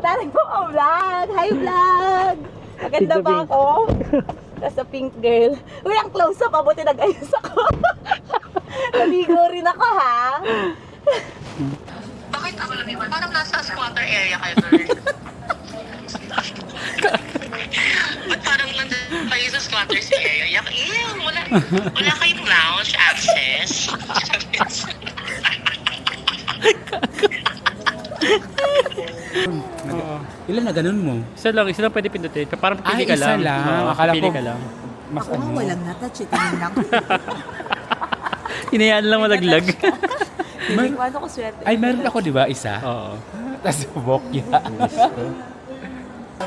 Tatay ko vlog! Hi vlog! Maganda ba ako? Tapos sa pink girl. Uy, ang close up. Abuti nag-ayos ako. Naligo rin ako ha. Bakit ako lang iwan? Parang nasa squatter area kayo, girl. Ba't parang nandun kayo sa squatters area? Ew, wala kayong lounge access. Ilan na ganun mo? Isa lang pwede pindutin. Parang pipili ka isa lang. lang. Oo, Akala pipili ko ka lang. mas Ako nga walang natouch. Tingin lang. Hinayaan lang malaglag. Hindi ko ano ko swerte. Ay, meron ako, di ba? Isa? Oo. Tapos bokya.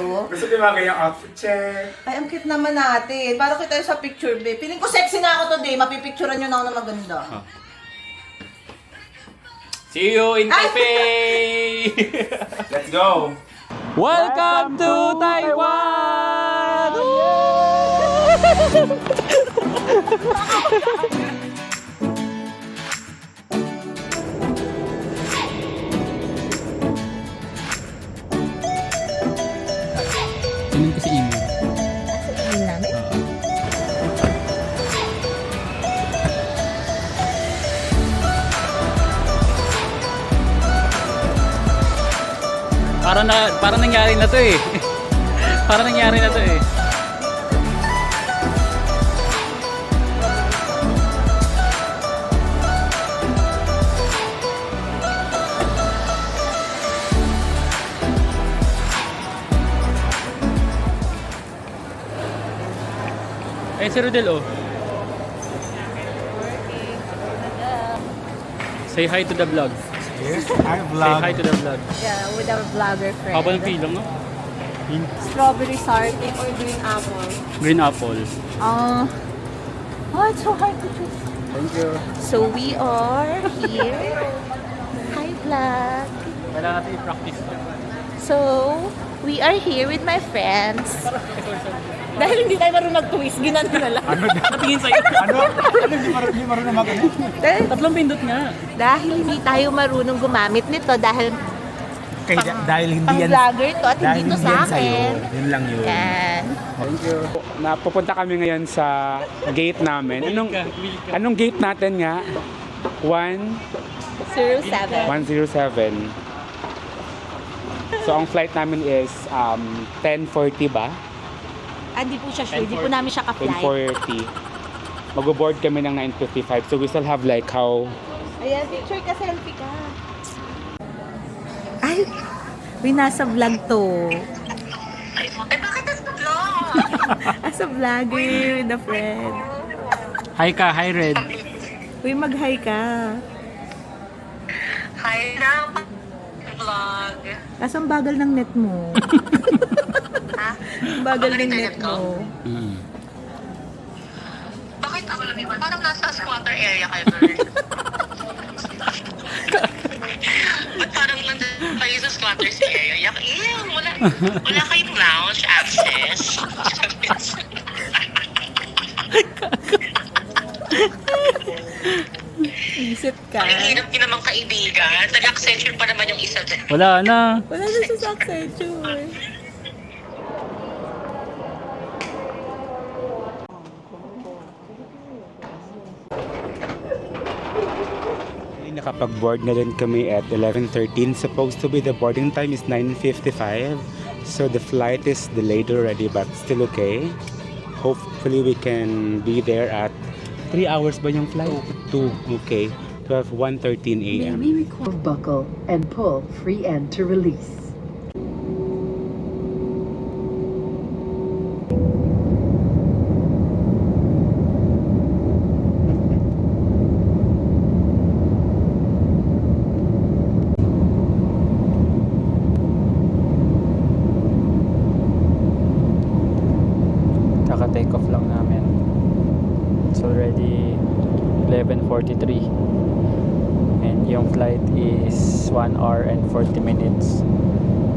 Gusto di ba kayong outfit check? Ay, ang cute naman natin. Parang kita sa picture, be. Piling ko sexy na ako today. Mapipicturean nyo na ako na maganda. See you in Taipei! Let's go! Welcome to Taiwan! Tingin ko si Imo. Tingin namin. Parang nangyari na to eh. Parang nangyari na to eh. Eh, si Rodel oh. Say hi to the vlog. Yes, I Say hi to the vlog. Yeah, with our vlogger friend. Haba ng pilong no? Strawberry sour cake or green apple? Green apple. Oh, it's so hard to choose. Thank you. So we are here. Hi vlog. Kailangan natin i-practice to. So, we are here with my friends. Dahil hindi tayo marunong mag-twist, ginano na lang. Tingin sa'yo. Hindi marunong mag-ano? Tatlong pindot nga. Dahil hindi tayo marunong gumamit nito dahil Dahil hindi pang yan, vlogger to at dahil hindi to hindi sa yan sa'yo. akin. Yun lang yun. Yan. Thank you. Napupunta kami ngayon sa gate namin. Anong gate natin nga? 07. 107. So ang flight namin is 10:40 ba? Hindi po siya sure. Hindi po namin siya ka-fly. 10:40. Mag-board kami ng 9:55. So we still have like how... Ayan, picture ka, selfie ka. Ay, may nasa vlog to. Ay, bakit nasa vlog? As a vlogger with a friend. Hi ka, hi Red. Uy, mag-hi ka. Hi na, vlog. Kaso ang bagal ng net mo. Ha? Ang bagal Bagal ng ng net internet ko? mo. Bakit ako lang iwan? Parang nasa squatter area kayo, girl. Ba't parang nandun kayo sa squatters area? Ew, wala kayong lounge access. Isip ka. Ang hirap niyo namang kaibigan. Nag-accession pa naman yung isa dyan. Wala na. Wala na sa successor. Nakapag-board na rin kami at 11:13. Supposed to be the boarding time is 9:55. So the flight is delayed already but still okay. Hopefully we can be there at 3 hours ba yung flight? 2. Okay. 1:13 May a.m. we record buckle and pull free end to release. Kaka-take off lang namin. It's already 11:43. And yung flight is 1 hour and 40 minutes.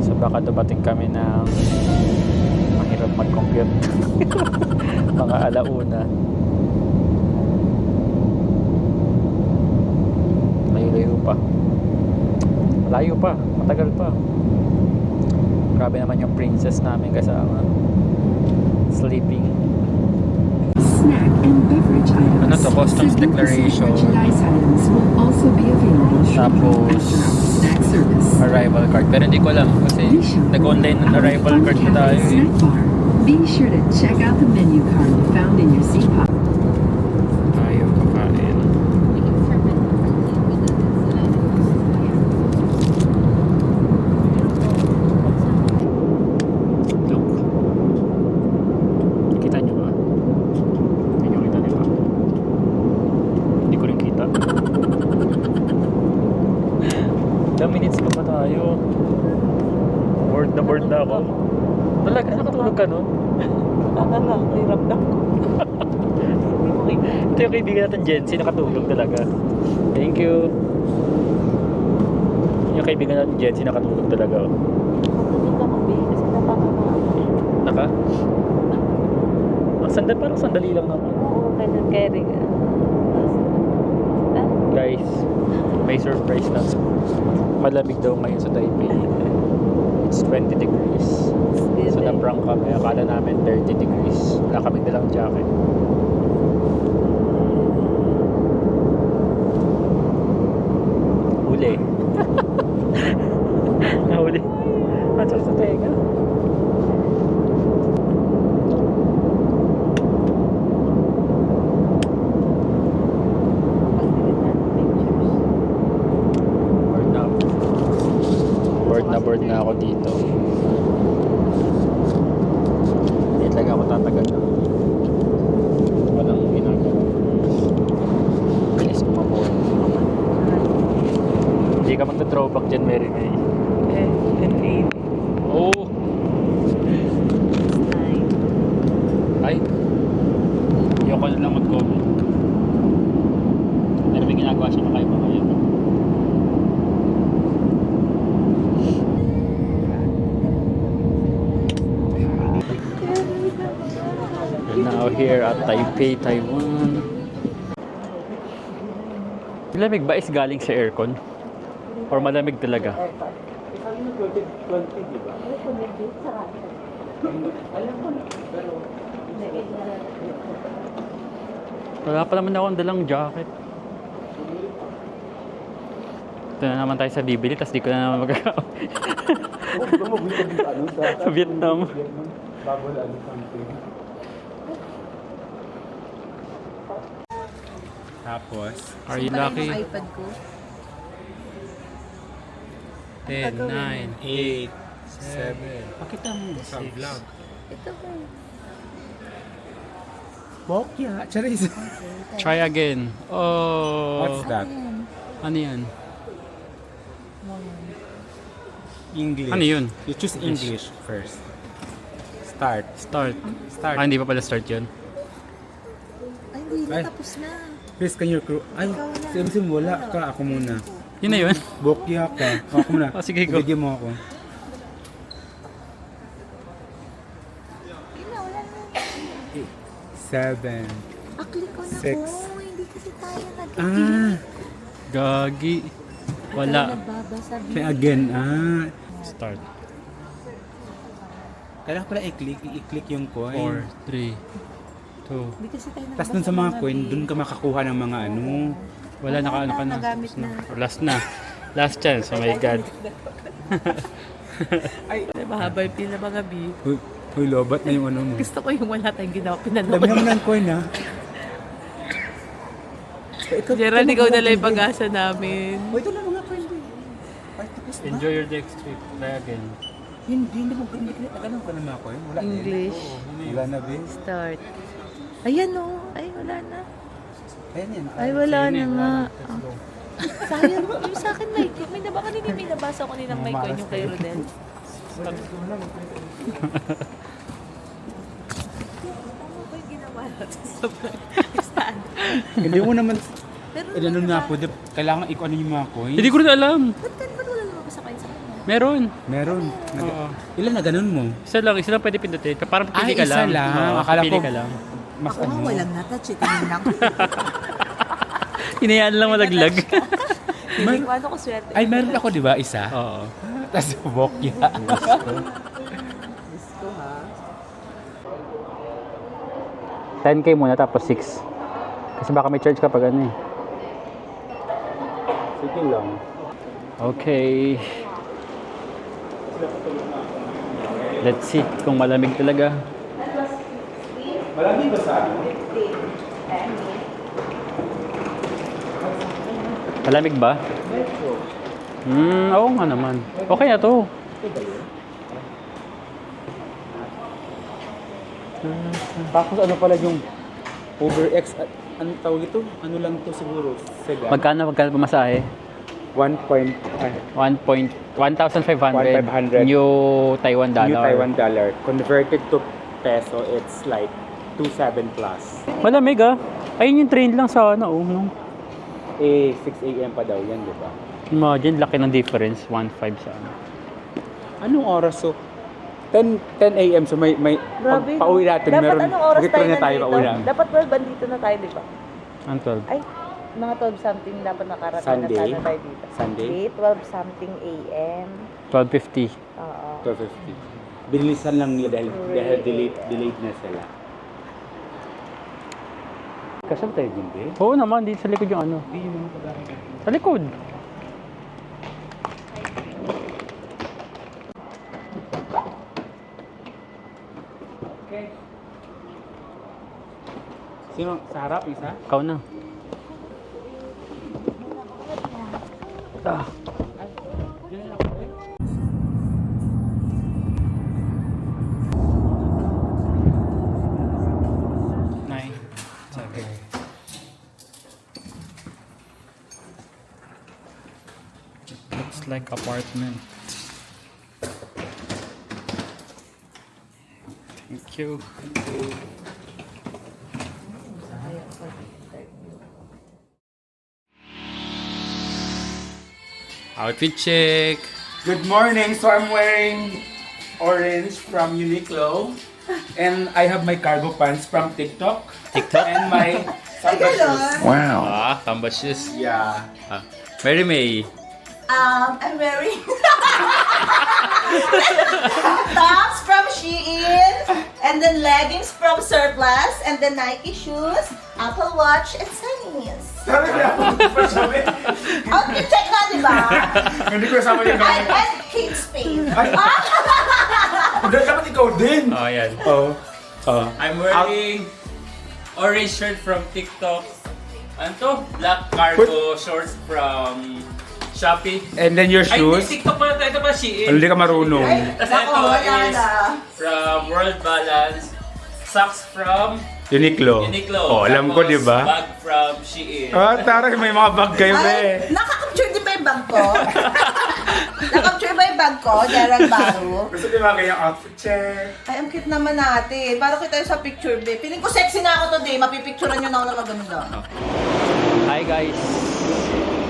So baka dumating kami ng mahirap mag-compute. Mga alauna. Layo pa. Matagal pa. Grabe naman yung princess namin kasama. Sleeping. Snack and beverage items. Ano to, customs Significant declaration. merchandise items will also be available shortly Tapos, after our snack service. Arrival card. Pero hindi ko alam kasi We shall nag-online ng provide arrival fun card na cafe tayo eh. snack bar. Be sure to check out the menu card found in your seat pocket. Tayo kakain. Look. Kita nyo ba? Hindi nyo kita, di ba? Hindi ko rin kita. Ilang minutes pa ba tayo? Bored na ako. Talaga, nakatulog ka nun? Hirap na. Ito yung kaibigan natin, Jency, nakatulog talaga. Thank you. Yung kaibigan natin, Jency, nakatulog talaga. Oh. Naka? Parang sandali lang naman. Oo, ganun kaya rin. Guys, may surprise na. Malamig daw ngayon sa Taipei. It's 20 degrees. So na-prank kami. Akala namin 30 degrees. Wala kami dalang jacket. Huli. Nahuli. Ang sarap sa tenga. Bored na ako dito. Hindi talaga ako tatagal na. Walang ginagawa. Bilis ko ma-board. Hindi ka magta-throwback dyan, Mary May. Oh! Ay! Ayoko na lang mag-comment. Pero may ginagawa siya makaiba ngayon. We're now here at Taipei, Taiwan. Malamig ba is galing sa aircon? Or malamig talaga? Wala pa naman akong dalang jacket. Ito na naman tayo sa bibili, tapos di ko na naman magagawa. Sa Vietnam. Tapos, Are you lucky? iPad ko. 10, 9, 8, 7. Pakita mo sa vlog. Ito ko. Bokya, charis. Try again. Oh. What's that? Ano yan? English. Ano yun? You choose English first. Start. Start. Start. Ah, hindi pa pala start yun. Ay, hindi na. Ay. Tapos na. Please, can you crew? Ay, sim wala ka. Ako muna. Yun na yun. Bokya ka. Ako muna. Oh, sige, go. Bigyan mo ako. Seven. Akli ko na 6. po. Hindi kasi tayo Ah, Gagi. Wala. nagbabasa. say again. Ah. Start. Kailangan pala i-click yung 4, coin. 3, 2. Hindi kasi tayo Tapos dun sa mga coin, dun ka makakuha ng mga ano. Wala, nakaano ka na. Nagamit Tapos na. Last na. Last chance. Oh my God. Mahaba yung pila mga B. Huy, lobat na yung ano mo. Gusto ko yung wala tayong ginawa. Dami Pinanood. naman ng coin ha. Gerald, ikaw na lang yung pag-asa namin. Oh, ito na mga coin din. Ay, tapos na. Enjoy your next trip. Try again. Hindi mo ganun ka ng mga coin. Wala din. English. Wala na, Bez. Start. Ayan o. Ay, wala na. Ayan yan. Ay, wala Sige na na, nga. let's go. Sayang. Yung sa akin, Mike. May nabaka nila may nabasa ko nilang Mike ko yung kay Rodel. Tama ba yung ginawa natin sa vlog? Saan? Hindi mo naman, Pero ano na po, kailangan ikaw ano yung mga coin. Hindi ko rin alam. ba't wala lumabas ako sa kanya? Meron. Meron. Oo. Ilan na ganun mo? Isa lang pwede pindutin. Parang pipili Ay, ka isa lang. lang. Oo, Akala pipili ko- ka lang. Mas Ako nga walang natouch. Tinignan ko. Hinayaan lang malaglag. Ano ko swerte. Ay, meron ako, di ba? Isa? Oo. Tas bokya. Gusto ha. 10k muna tapos 6. Kasi baka may charge kapag ano eh. Sige lang. Okay. Let's see kung malamig talaga. Malamig ba sa ano? Malamig ba? Oo nga naman. Okay na to. Tapos ano pala yung over X, ano tawag ito? Ano lang to siguro? Sega? Magkano pamasahe? 1.500 1,500 new Taiwan dollar. New Taiwan dollar. Converted to peso, it's like 2.7 plus. Malamig ah. Ayun yung train lang sa ano. No? 6 a.m. pa daw yan, di ba? Imagine, laki ng difference. 1.5 sa ano. Anong oras? So, 10 a.m. So may Grabe. pauwi natin. Dapat meron, anong oras tayo na tayo pauwi nandito? natin. Dapat 12 bandito na tayo, di ba? Ang 12. Ay, mga 12 something dapat nakarating Sunday? na sana tayo dito. Sunday? Hindi, 12 something a.m. 12:50. Oo. 12:50. Binilisan lang nila dahil delayed na sila. Kasama tayo din, be? Oo naman, dito sa likod yung ano. Sa likod. Okay. Sino sa harap? Isa? Ikaw na. Ah. Nine. Okay. Looks like apartment. Thank you. Outfit check. Good morning. So I'm wearing orange from Uniqlo. And I have my cargo pants from TikTok. TikTok? And my samba shoes. Wow. Ah, Samba shoes. Yeah. Ah. Mary May. I'm wearing tops from Shein, and then leggings from Surplus, and then Nike shoes, Apple Watch, and Sunnies. Sabi niya ako pa sabi. Outfit check na, di ba? Hindi ko kasama yung I gamit. and Kate Spade. Dapat ikaw din. Oh, yan. Oh. Oh. I'm wearing orange shirt from TikTok. Ano to? Black cargo shorts from Shopee. And then your Ay, hindi, shoes. TikTok pala tayo. Ito pala Shein. Hindi ka marunong. Tapos ito Ako, wala is na. from World Balance. Socks from Uniqlo. Uniqlo. Oh, alam ko, Tapos di ba? bag from Shein. Ah, taray, may mga bag kayo, Ay, be. naka-capture din ba yung bag ko? Naka-capture ba yung bag ko? Gerald Baro? Gusto di ba kayang outfit check? Ay, ang cute naman natin. Parang kita yung sa picture, babe. Piling ko sexy na ako today. Mapipicturean nyo na ako na maganda. Hi guys.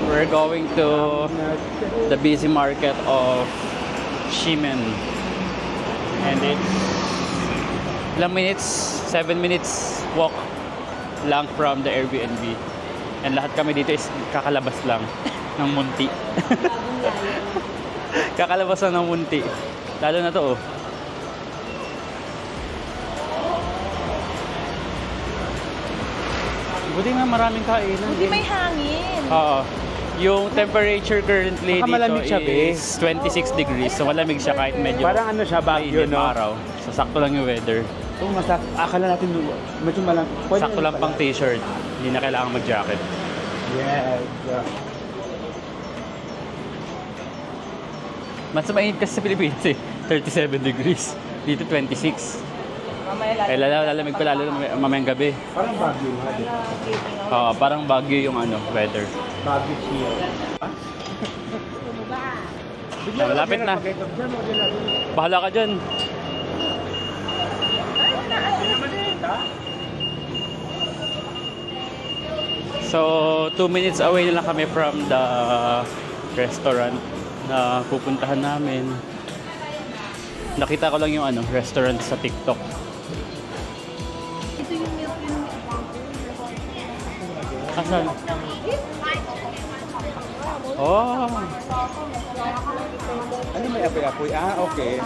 We're going to the busy market of Ximen. And it's ilang minutes? 7 minutes walk lang from the Airbnb. And lahat kami dito is kakalabas lang ng munti. Kakalabas lang ng munti. Lalo na to oh. Buti nga maraming kainan. Hindi may hangin. Oo. Yung temperature currently Baka malamig dito siya, be. is 26 degrees. So malamig siya kahit medyo Parang ano siya, Baguio, mainit no? araw. So sakto lang yung weather. Oo, akala natin medyo malang. Sakto lang pang t-shirt. Hindi na kailangan mag-jacket. Yes. Mas mainit kasi sa Pilipinas eh. 37 degrees. Dito 26. Mamaya Eh lalamig pa lalo mamayang gabi. Parang Baguio, ha? di ba? Oo, parang Baguio yung ano, weather. Baguio chill. Malapit na. Bahala ka dyan. So, 2 minutes away na lang kami from the restaurant na pupuntahan namin. Nakita ko lang yung ano, restaurant sa TikTok. Asan? Oh! Ano may apoy-apoy? Ah, okay.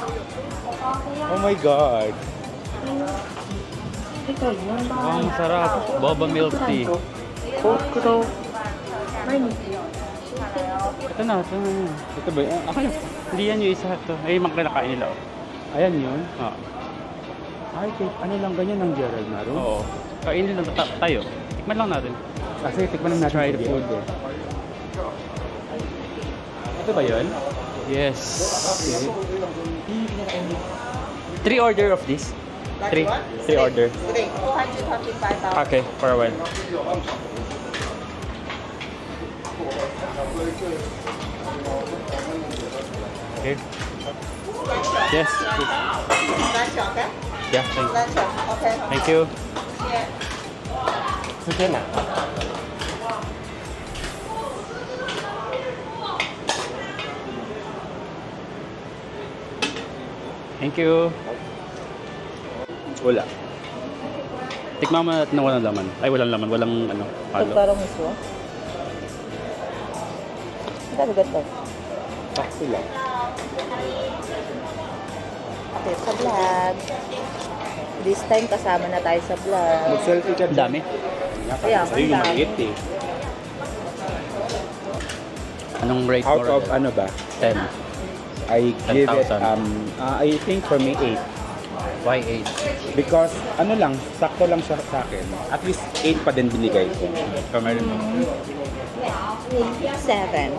Oh my God! Oh, ang sarap. Boba milk tea. Ito na, ito na. Ito ba? Akala, Hindi yan yung isa to. Ay, magkalakain nila. ayan yun. Ah, Ay, ano lang ganyan ng Gerald Naro? oo. Kainin lang tayo. Tikman lang natin. Kasi tikman natin Try the video. food. Ito ba yun? Yes. Okay. 3 order of this. 3 order. 245,000. Okay, for a while. Okay. Yes. please. Yeah, thank you. Sige na. Thank you. Wala. Tikman mo natin na walang laman. Ay, walang laman. Walang ano, halo. Parang mismo. Ang gato. Sakto lang. Okay, sa vlog. This time kasama na tayo sa vlog. Mag-selfie ka Ang dami. Kaya, Sa'yo yung ang dami. maliit eh. Anong rate Out mo? of ano ba? 10. I give it, 10,000. I think for me 8. Why 8? Because ano lang, sakto lang siya sa akin. At least 8 pa din binigay ko. Kamay mo. 7.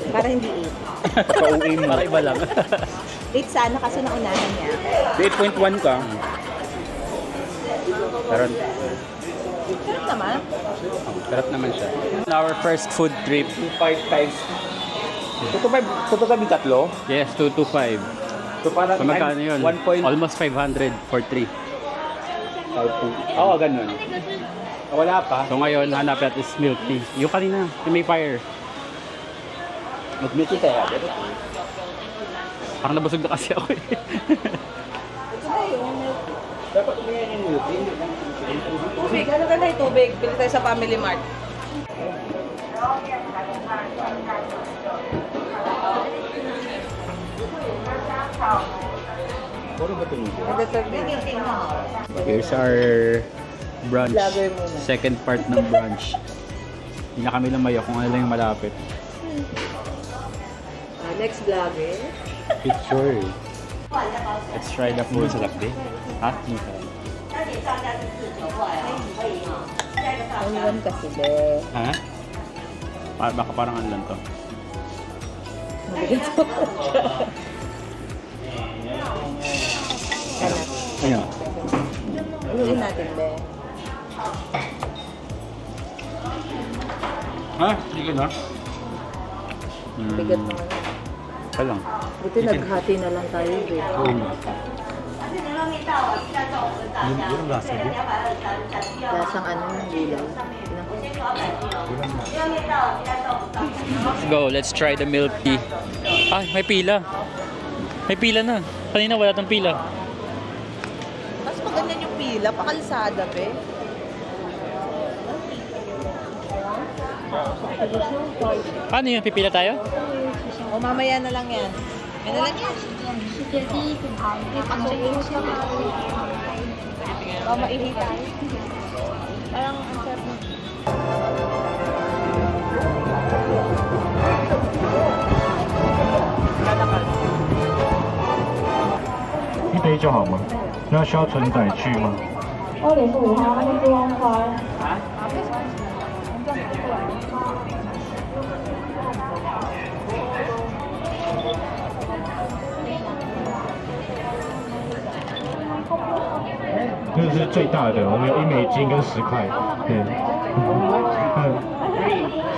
Para hindi 8. Pauwi mo. Para iba lang. 8 sana kasi naunahan niya. 8.1 ka. Pero, Sarap naman. sarap naman siya. Our first food trip. 5 times. Ito kami tatlo. Yes, 225. So parang So magkano yun? 1.5. Almost 500 for 3. Oo, ganun. Wala pa. So ngayon, hanap natin is milk tea. Yung kanina, yung may fire. Mag-meet tayo. Parang nabusog na kasi ako eh. Dapat may yung milk. Tubig, ano ka na yung tubig? Pili tayo sa Family Mart. Puro ba ito nito? Here's our brunch. Vlogger muna. Second part ng brunch. Hindi na kami lumayo kung ano lang yung malapit. Next vlogger. Picture. Let's try the food. Masarap din. Ha? Iwan kasi be. Ha? Baka parang ano lang to. Mabigat ako. Ano? Haluin natin be. Ha? Hindi ka na? Bigat naman. Pa lang. Buti naghati na lang tayo be. Yung lasa din. Lasang ano ng gulay. Let's go. Let's try the milk tea. Ay, may pila. May pila na. Kanina wala tang pila. Mas maganda yung pila, pakalisada be. Paano yun? Pipila tayo? O mamaya na lang yan. Yan na lang yan. O maihi tayo. Parang ang sarap na. 一杯就好吗？那需要存载具吗？ 205號安珠灣花。这个是最大的，我们有1美金跟10块。对。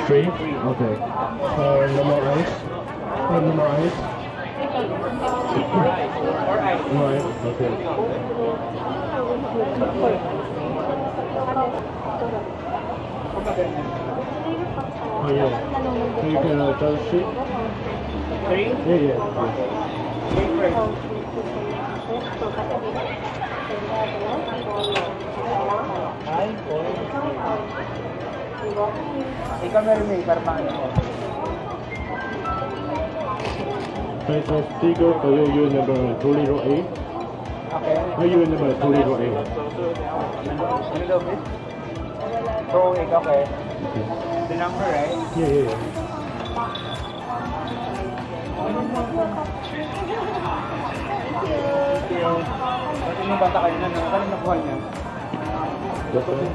Three? Okay. Normal ice? Normal ice? Normal ice? Okay. Oh yeah. So you can just shoot? Three? Yeah, yeah. Ikaw meron may para paano? Princess Tiger for you, you number 208. Okay. You number 208. So, okay. The number, right? Yeah. Pati yung bata kayo na, kano nakuha niya? Okay.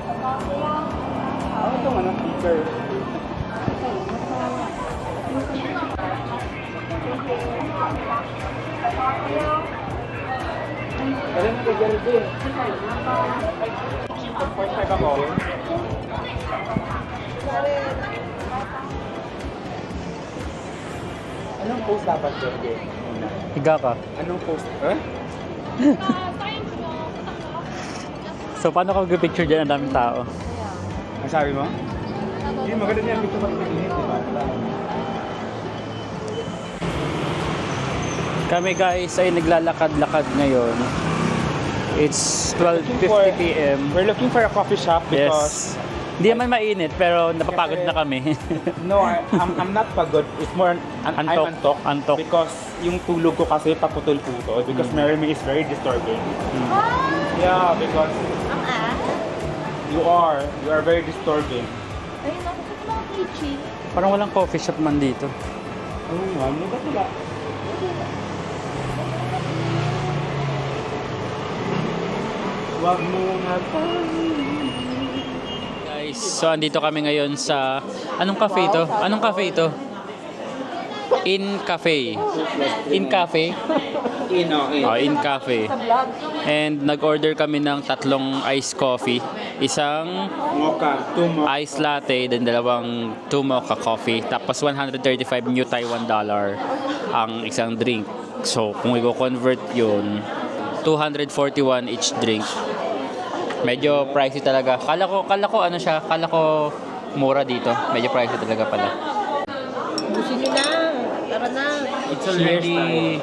Ano itong ano, speaker? Kaya na kagyan din. First time ako. Anong post dapat, Jorge? Higa ka. Anong post? Eh? So, paano ka mag-picture dyan? Ang daming tao. Ang sabi mo? Hindi, maganda niya. Gusto mag init, di ba? Kami guys ay naglalakad-lakad ngayon. It's 12:50 p.m. We're looking for a coffee shop because... Yes. Hindi naman mainit pero napapagod na kami. No, I'm not pagod. It's more I'm antok. Antok. Because yung tulog ko kasi paputol-putol. Because Mary is very disturbing. Yeah, because you are very disturbing. Ayun ako, ito mga kitchen. Parang walang coffee shop man dito. Oo nga, ano ba sila? Wag mo na Guys, so andito kami ngayon sa... Anong cafe ito? Anong cafe ito? In Cafe. In Cafe? Oh, In Cafe. And nag-order kami ng 3 iced coffee. Isang mocha, 2 mocha. iced latte, then 2 mocha coffee. Tapos 135 new Taiwan dollar ang isang drink. So, kung i-convert yun, 241 each drink. Medyo pricey talaga. Kala ko ano siya, kala ko mura dito. Medyo pricey talaga pala. Busin nyo na. Tara na. It's already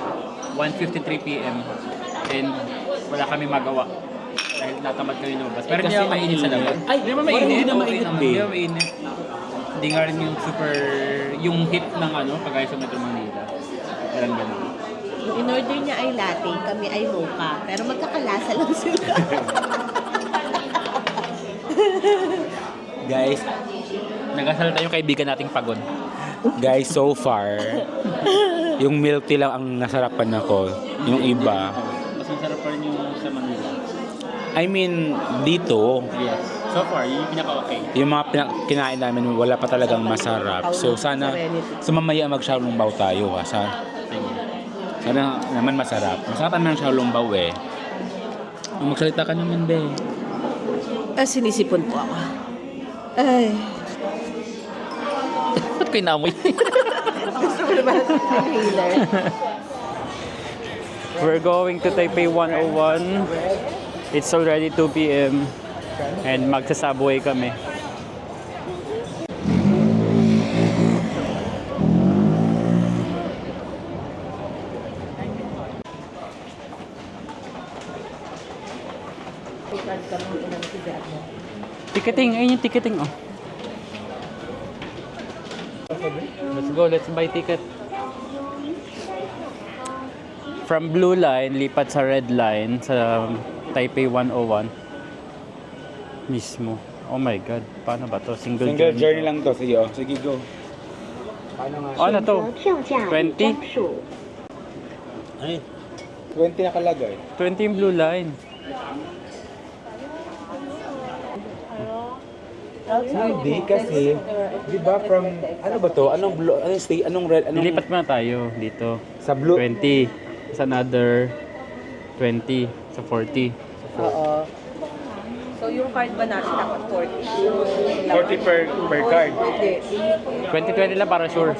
1:53 p.m. and wala kami magawa. Dahil natamad kami lumabas. Pero hindi naman mainit sa labas. Ay, hindi naman mainit. Hindi naman mainit. Hindi naman mainit. Hindi nga rin yung super, yung hit ng ano, kagaya sa Metro Manila. Parang ganun. Yung in-order niya ay latte, kami ay mocha. Pero magkakalasa lang sila. Guys, Nagasalita yung kaibigan nating pagod. guys, so far, yung milk tea lang ang nasarapan ako. Yung iba. Mas masarap pa rin yung sa Manila. I mean, dito, Yes. So far, yun yung pinaka-okay. yung mga kinain namin, wala pa talagang masarap. So, sana, sa mamaya mag-xiaolongbao tayo. Sana naman masarap. Masarap naman ang xiaolongbao eh. Magsalita ka naman, be. Sinisipon po ako. Ay. Ba't ko inamoy? Gusto mo naman sa inhaler. We're going to Taipei 101. It's already 2 p.m. And magsasubway kami. Ticketing, ayun yung ticketing oh. Let's go, let's buy ticket. From Blue Line, lipat sa Red Line sa Taipei 101 mismo. Oh my God, paano ba to? Single journey lang to. Sige, oh. Sige, go. Paano nga? Ano to? 20? Ay, 20 nakalagay. 20 yung Blue Line. Hindi kasi, di ba from, ano ba to? Anong blue, anong stay, anong red, anong... Lilipat muna tayo dito. Sa blue? 20. Sa another 20. Sa 40. Oo. So, yung card ba natin dapat 40? 40 per card. Hindi. 20-20 lang para sure.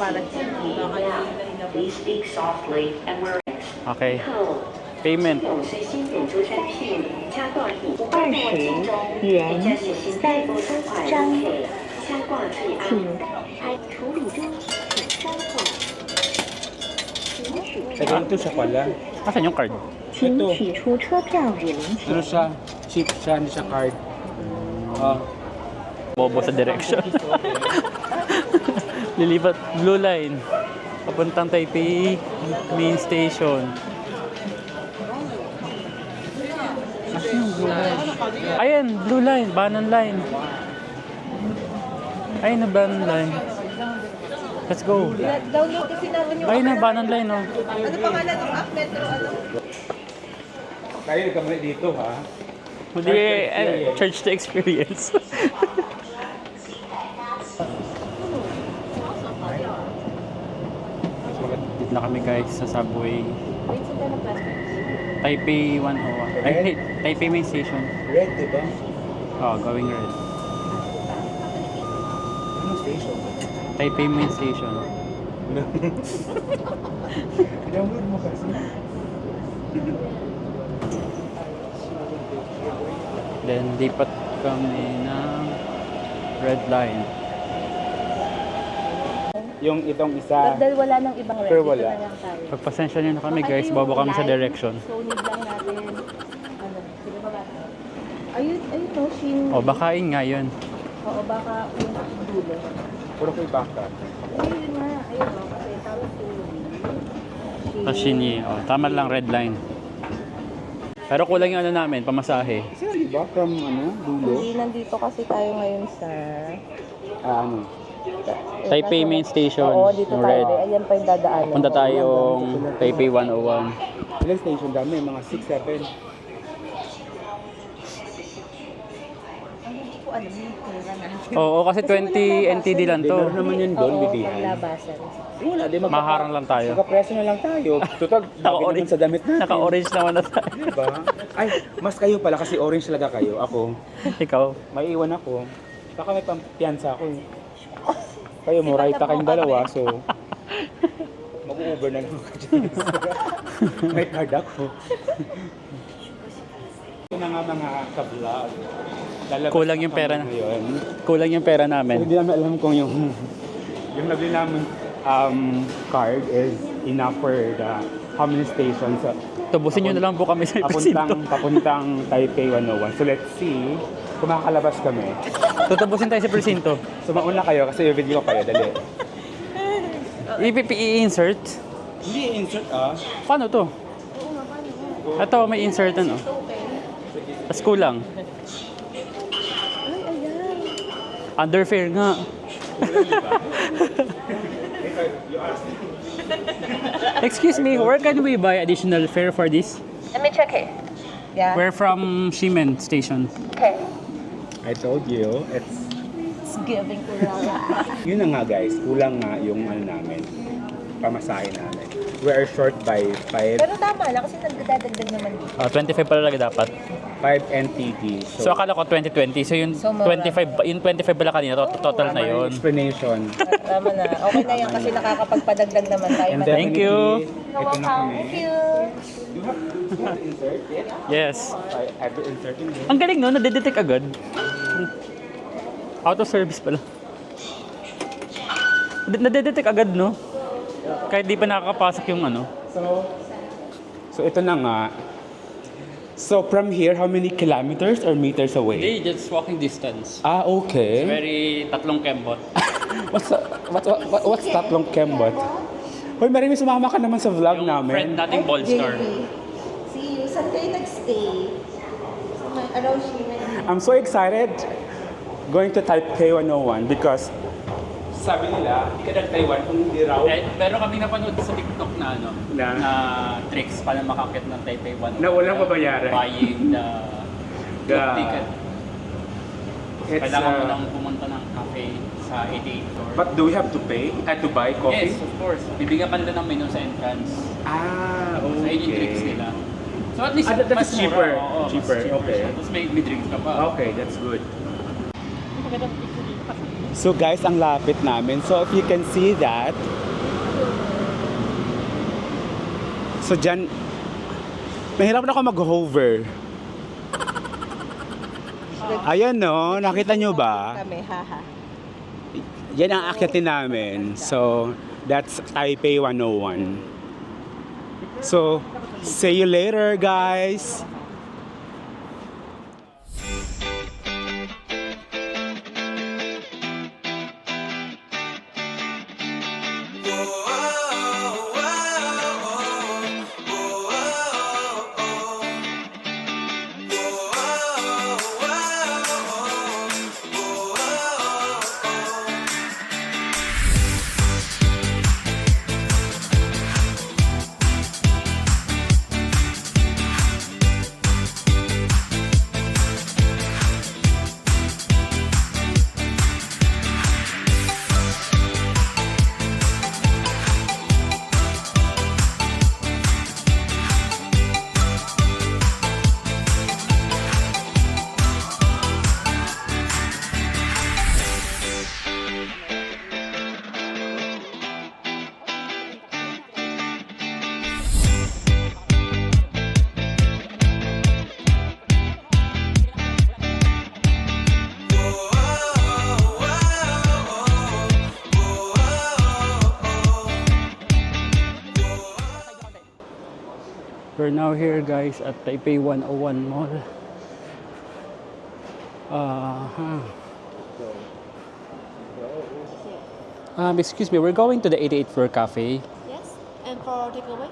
We speak softly and we're Okay. Payment. 元在张，请 Ito siya pala. Asan yung card? 请取出车票与零钱。 Ano siya? Chip siya, hindi siya card. Bobo sa direction. Lilipat Blue Line. Papuntang Taipei main station. Ayan, blue line, Bannon line. Ayun na Bannon line. Let's go. Download kasi namin yung... Ayun na Bannon line, oh. Ano pangalan ng app? Metro ano? Tayo nagkamali dito ha. Hindi, church to experience. Dito na kami guys sa subway. Wait, saan tayo ng classmates? Taipei 101. Ay, hey, Taipei main station. Red, di ba? Oh, going red. Ano station? Taipei main station. Download mo kasi. Then, lipat kami ng red line. Yung itong isa. Dahil wala nang ibang red, Pero dito wala. na lang tayo. Pagpasensya nyo na kami Baka guys, ito yung bobo kami sa line, direction. So, need lang natin, ano, sige ba ba? Ayun, no, Shin. O, baka yun nga yun. Oo, baka yung dulo. Puro ko baka. Ayun nga, ayun o, kasi tawag Sa Shinyi. O, tama lang, red line. Pero kulang yung ano namin, pamasahe. Sino di ba? From ano? Dulo? Hindi, nandito kasi tayo ngayon sa... Ano? Taipei main station, Oo, dito yung tayo. red. Ayan pa yung dadaanan. Punta tayong Taipei 101. Ilang station dami? Mga 6-7. Hindi ko alam yung pera natin. Oo, kasi 20 NTD lang to. Meron naman yun doon, Oo, bidihan. panglabasan. Wala, di Maharang lang tayo. Magkapresyo na lang tayo. Total, bagay naman sa damit natin. Naka-orange naman na tayo. Diba? Ay, mas kayo pala kasi orange talaga kayo. Ako, Ikaw. may iwan ako. Baka may pampiyansa ako. Kayo mo, right kayong dalawa, so mag-Uber na lang ako dyan. May card ako. Ito na nga mga ka-vlog. Lalabas Kulang na yung pera kami ngayon. Kulang yung pera So, namin. hindi namin alam kung yung nabili namin card is enough for the how many stations. So, Tubusin nyo na lang po kami sa presinto. papuntang Taipei 101. So let's see kung makakalabas kami. Tutubusin tayo sa presinto. So mauna kayo kasi yung video ko kayo, dali. I-insert? Hindi insert Paano to? Ito, may insert ano. Tapos kulang. Underfare nga. Excuse me, where can we buy additional fare for this? Let me check it. Yeah. We're from Shimen Station. Okay. I told you, it's It's giving ko lang. yun na nga guys, kulang nga yung ano namin, pamasahe namin. We are short by 5 Pero tama lang kasi nagdadagdag naman dito. 25 pala talaga dapat. NTD. So akala ko 2020. So yung So, mura. 25 pala kanina, total na yun. Explanation. Tama na. Okay na yan kasi nakakapagpadagdag naman tayo. And Thank you. Ito na kami. Thank you. You have to insert it? Yes. I have to insert it. Ang galing no, nadedetect agad. Out of service pala. Nadedetect agad no? Kahit di pa nakakapasok yung ano. So ito na nga. So from here, how many kilometers or meters away? Hindi, just walking distance. Okay. Very tatlong kembot. What's tatlong kembot? Hoy, Mary, may sumama ka naman sa vlog Yung friend namin. nating Polestar. See you. Saan kayo nag-stay? Around Shimen. I'm so excited going to Taipei 101 because sabi nila, hindi ka Taiwan kung hindi raw. Eh, meron kami napanood sa TikTok na ano, Na? na tricks para makakit ng Taipei 1. Na walang babayaran. Buying the ticket. It's, Kailangan mo nang pumunta ng cafe sa 88 floor. but do we have to pay? To buy coffee? Yes, of course. Bibigyan pa nila ng menu sa entrance. Ah, So, yun yung tricks okay. nila. So, at least, That's mas cheaper. mura. Oo, mas Cheaper, okay. siya. Tapos may drinks ka pa. Okay, that's good. So guys, ang lapit namin. So if you can see that, so dyan, mahirap na ako mag-hover. Ayan no, nakita nyo ba? Kami, haha. Yan ang akyatin namin. So that's Taipei 101. So see you later guys. Whoa, We're now here guys at Taipei 101 Mall. Excuse me, we're going to the 88th floor cafe. Yes, and for takeaway?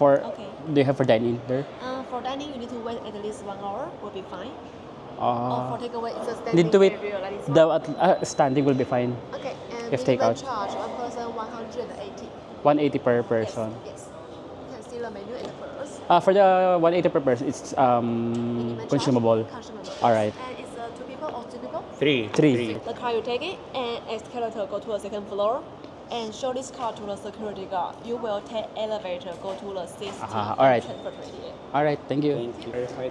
For Okay. do you have for dining there? For dining, you need to wait at least 1 hour. Will be fine. Or Uh, for takeaway, it's a standing need to wait. area, like this one. The standing will be fine. Okay, and if minimum takeout. charge one person 180. 180 per person. Yes. You can see the menu at the first. For the 180 per person, it's Minimum charge, consumable. Consumable. All right. And it's 2 people or 2 people. Three. The car you take it and escalator go to the second floor. And show this car to the security guard. You will take elevator go to the 6th Aha, alright. transfer to here. Alright, thank you.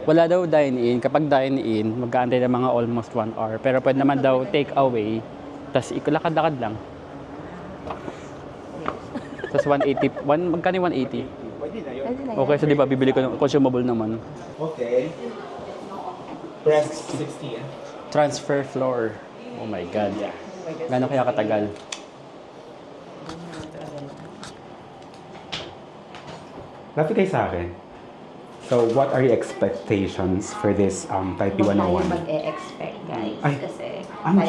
Wala daw dine-in. Kapag dine-in, mag-aantay ng mga almost 1 hour. Pero pwede naman daw take away. Tapos lakad-lakad lang. Tapos 180. Magkano yung 180? Okay, so di ba bibili ko ng consumable naman. Okay. Press 60. Transfer floor. Oh my God. Gano'n kaya katagal? Lapit kayo sa akin. So, what are your expectations for this Taipei 101? mag-e-expect, guys. Ay, Kasi I'm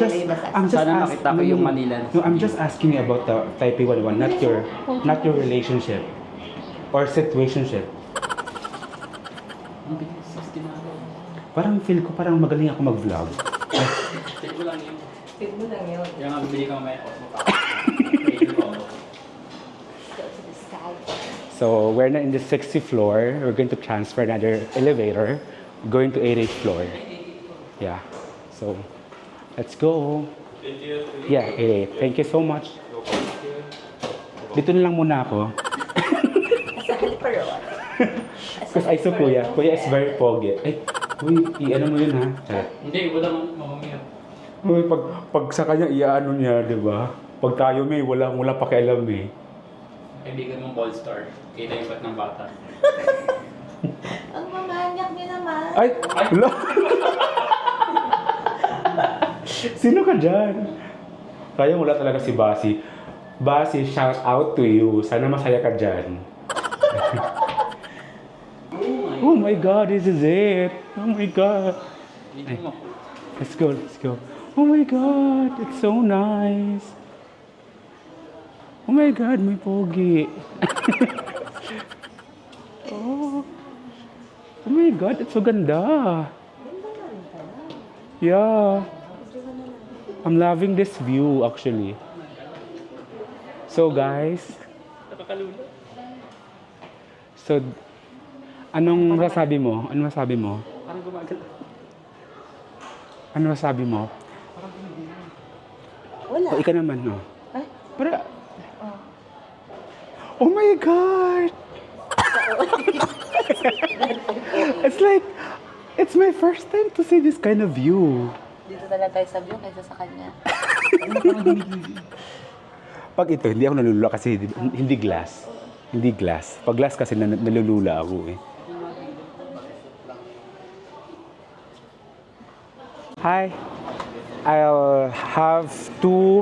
just Sana makita ko yung Manila. No, I'm just asking you about the Taipei 101, not your relationship or situationship. Parang feel ko parang magaling ako mag-vlog. Feel ko lang yun. Feed mo lang yun. Kaya nga bibili ka mamaya. So, we're not in the 60th floor. We're going to transfer another elevator, going to 88th floor. Yeah. So, let's go. Yeah, 88. Thank you so much. Dito na lang muna ako. Sa haliparon. Because I saw Kuya. Kuya is very pogi. Ay, uy, i-ano mo yun ha? Charot. Hindi, wala mamamaya. Uy, pag sa kanya, i-ano niya, di ba? Pag tayo may, wala pakialam eh. Kaibigan mong ball star. Kita yung ba't ng bata. Ang mamanyak niya naman. Ay! Wala! Sino ka dyan? Kaya wala talaga si Basi. Basi, shout out to you. Sana masaya ka dyan. Oh my God, this is it. Oh my God. Ay, let's go, let's go. Oh my God, it's so nice. Oh my God, may pogi. Oh my God, it's so ganda. Yeah. I'm loving this view actually. So guys. So, anong masasabi mo? Ano masabi mo? Parang gumagalaw. Ano masabi mo? Wala. O, ikaw naman, no? Ay. Para... Oh my God! It's like, it's my first time to see this kind of view. Dito na lang tayo sa view kaysa sa kanya. Pag ito, hindi ako nalulula kasi hindi glass. Hindi glass. Pag glass kasi nalulula ako eh. Hi. I'll have 2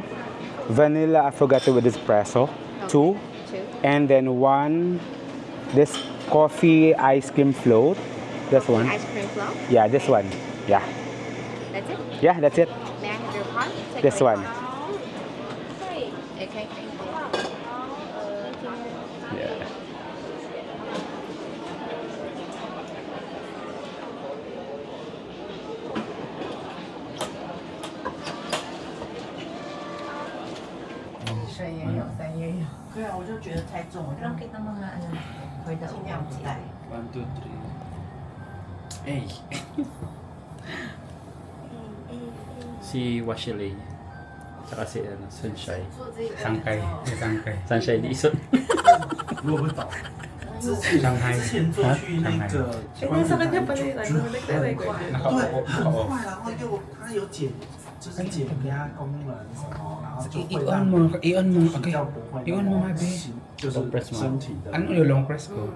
vanilla affogato with espresso. 2. And then 1 this coffee ice cream float. This one. Ice cream float. Yeah, this one. Yeah. That's it. Yeah, that's it. May I have your card? This one. Okay, thank you. Yeah. One, two, three. Hey. Si Washilei. Tsaka si Sunshine. Sangkay. Sangkay. Sunshine di isot. Shanghai. 前做去那个关注台就很快，然后又它有减，就是减压功能什么，然后就会让I-on mo. Okay. 比较不会 I-on mo, Mabe. 就是 press mo. 身体的 Ano yung long press ko?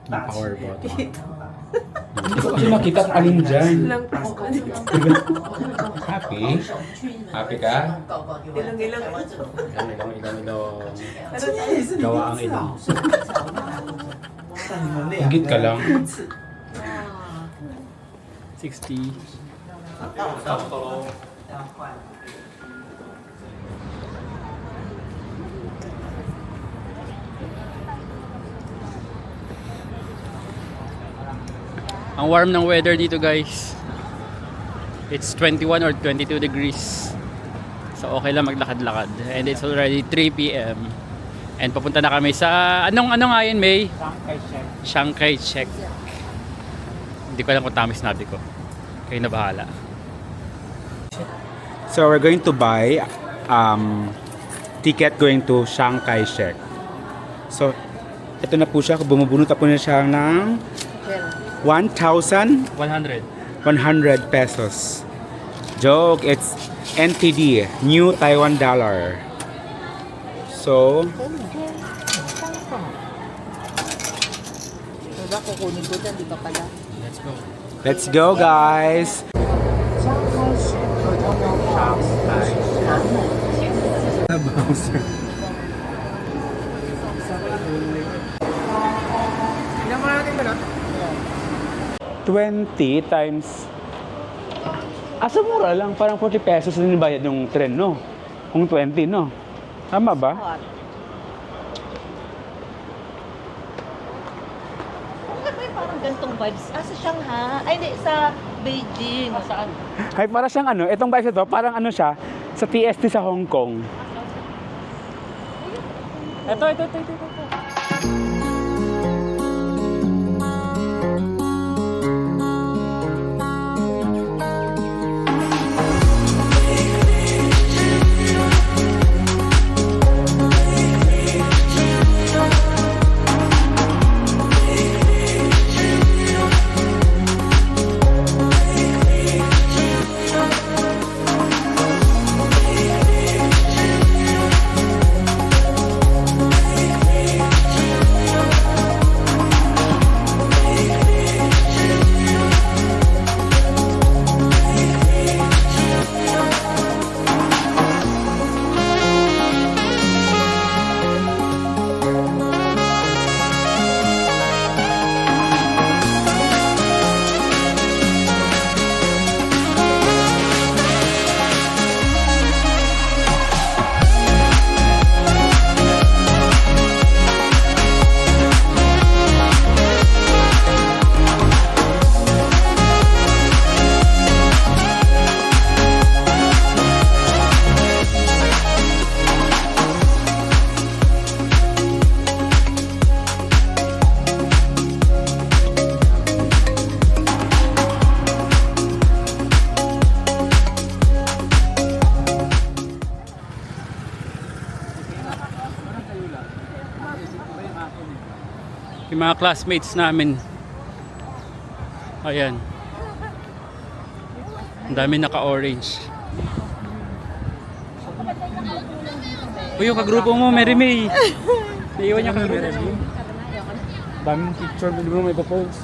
Yung power button. Hindi ko kasi makita kung alin dyan. Happy? Happy ka? Ilong. Gawa ang ilong. 看你们两 Higit ka 个 lang. 60. Ang warm ng weather dito, guys. It's 21 or 22 degrees. So okay lang maglakad-lakad. And it's already 3 p.m. And papunta na kami sa ano nga yun, May? Chiang Kai-shek. Hindi ko alam kung tama sinabi ko. Kayo na bahala. So we're going to buy ticket going to Chiang Kai-shek. So ito na po siya. Bumubunot na po na siya ng 1,100 100. pesos. Joke, it's NTD, New Taiwan Dollar. So, let's go guys! $20 times asa mura lang, parang 40 pesos na nibayad yung tren, no? Kung 20, no? Tama ba? Parang gantong vibes. Sa Shanghai. Ay, hindi. Sa Beijing. Saan? Ay, para siyang ano, itong vibes ito, parang ano siya, sa TST sa Hong Kong. Ito. Yung mga classmates namin. Ayan. Ang dami naka-orange. Uy, yung kagrupo mo, Mary May. Naiwan niya kagrupo mo. Daming picture, hindi mo may propose.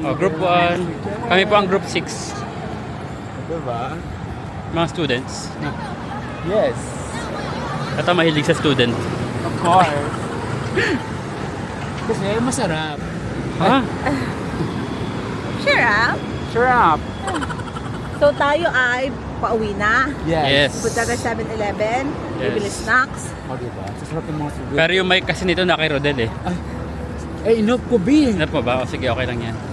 Oh, group 1. Kami po ang group 6. Diba? Mga students. Yes. Ito mahilig sa student. Of course. Kasi masarap. Ha? Sure, ah? Sure up. So tayo ay pauwi na. Yes. Punta ka 7-Eleven. Bibili Yes. snacks. O diba? Sasarap yung mga sugar. Pero yung mic kasi nito na kay Rodel eh. Eh, inop ko, B. Hanap mo ba? O sige, okay lang yan.